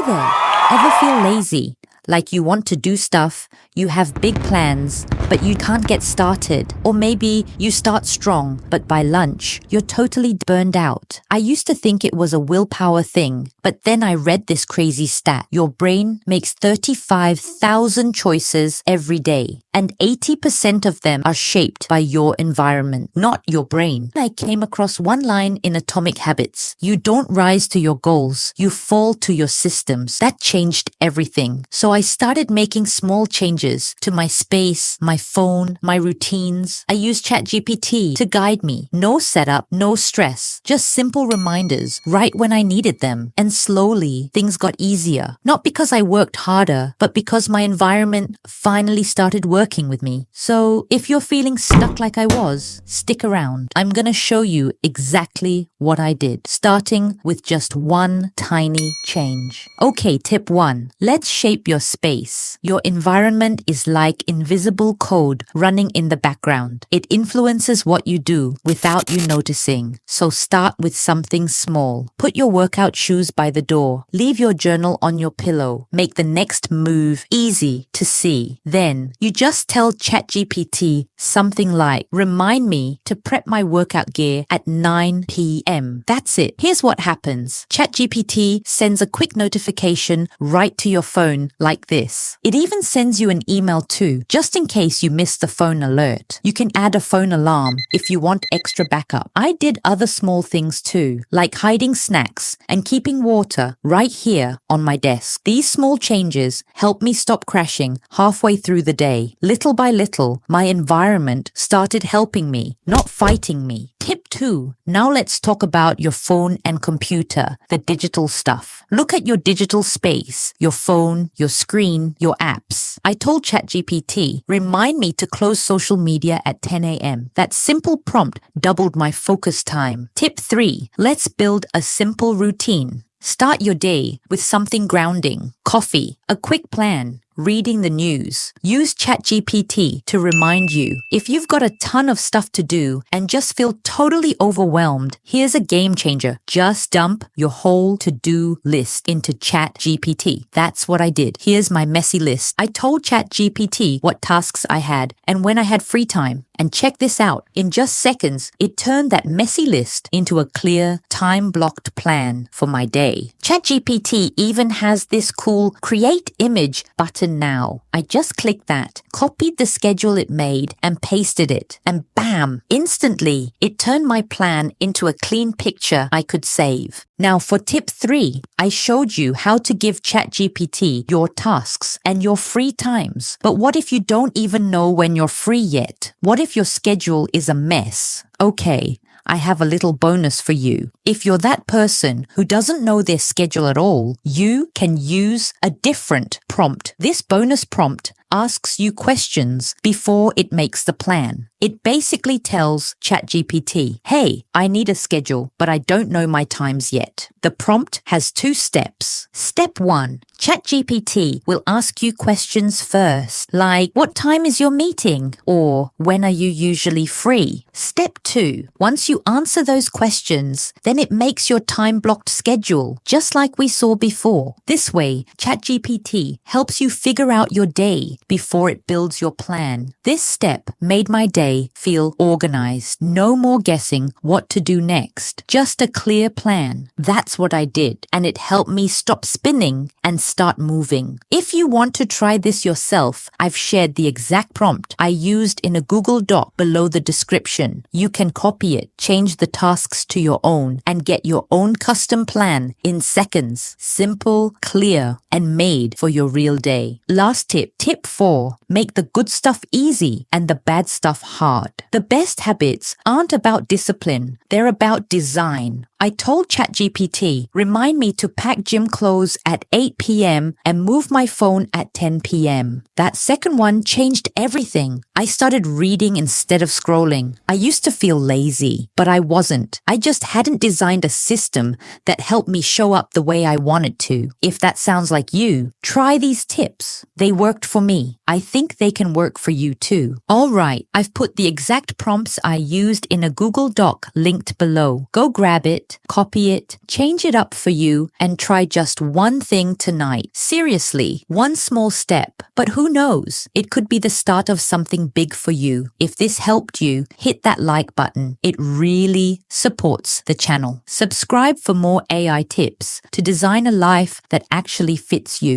there. Ever feel lazy? Like you want to do stuff, you have big plans, but you can't get started. Or maybe you start strong, but by lunch, you're totally burned out. I used to think it was a willpower thing, but then I read this crazy stat. Your brain makes 35,000 choices every day, and 80% of them are shaped by your environment, not your brain. I came across one line in Atomic Habits. You don't rise to your goals, you fall to your systems. That changed everything. So I started making small changes to my space, my phone, my routines. I used ChatGPT to guide me. No setup, no stress, just simple reminders right when I needed them. And slowly, things got easier. Not because I worked harder, but because my environment finally started working with me. So if you're feeling stuck like I was, stick around. I'm gonna show you exactly what I did, starting with just one tiny change. Okay, tip 1. Let's shape your space. Your environment is like invisible code running in the background. It influences what you do without you noticing. So start with something small. Put your workout shoes by the door. Leave your journal on your pillow. Make the next move easy to see. Then you just tell ChatGPT something like, remind me to prep my workout gear at 9 p.m. That's it. Here's what happens. ChatGPT sends a quick notification right to your phone like this. It even sends you an email too, just in case you missed the phone alert. You can add a phone alarm if you want extra backup. I did other small things too, like hiding snacks and keeping water right here on my desk. These small changes help me stop crashing halfway through the day. Little by little, my environment started helping me, not fighting me. Tip 2. Now let's talk about your phone and computer, the digital stuff. Look at your digital space, your phone, your screen, your apps. I told ChatGPT, remind me to close social media at 10 a.m. That simple prompt doubled my focus time. Tip 3. Let's build a simple routine. Start your day with something grounding, coffee, a quick plan, reading the news. Use ChatGPT to remind you. If you've got a ton of stuff to do and just feel totally overwhelmed, here's a game changer. Just dump your whole to-do list into ChatGPT. That's what I did. Here's my messy list. I told ChatGPT what tasks I had and when I had free time. And check this out. In just seconds, it turned that messy list into a clear, time-blocked plan for my day. ChatGPT even has this cool Create Image button now. I just clicked that, copied the schedule it made, and pasted it. And bam! Instantly, it turned my plan into a clean picture I could save. Now for tip 3, I showed you how to give ChatGPT your tasks and your free times. But what if you don't even know when you're free yet? What if your schedule is a mess? Okay, I have a little bonus for you. If you're that person who doesn't know their schedule at all, you can use a different prompt. This bonus prompt asks you questions before it makes the plan. It basically tells ChatGPT, hey, I need a schedule, but I don't know my times yet. The prompt has 2 steps. Step 1, ChatGPT will ask you questions first, like, what time is your meeting? Or, when are you usually free? Step 2, once you answer those questions, then it makes your time-blocked schedule, just like we saw before. This way, ChatGPT helps you figure out your day before it builds your plan. This step made my day feel organized. No more guessing what to do next. Just a clear plan. That's what I did, and it helped me stop spinning and start moving. If you want to try this yourself, I've shared the exact prompt I used in a Google Doc below the description. You can copy it, change the tasks to your own, and get your own custom plan in seconds. Simple, clear, and made for your real day. Last tip, tip 4, make the good stuff easy and the bad stuff hard. The best habits aren't about discipline, they're about design. I told ChatGPT, remind me to pack gym clothes at 8 p.m. p.m. and move my phone at 10 p.m. That second one changed everything. I started reading instead of scrolling. I used to feel lazy, but I wasn't. I just hadn't designed a system that helped me show up the way I wanted to. If that sounds like you, try these tips. They worked for me. I think they can work for you too. All right, I've put the exact prompts I used in a Google Doc linked below. Go grab it, copy it, change it up for you, and try just one thing tonight. Seriously, one small step. But who knows? It could be the start of something big for you. If this helped you, hit that like button. It really supports the channel. Subscribe for more AI tips to design a life that actually fits you.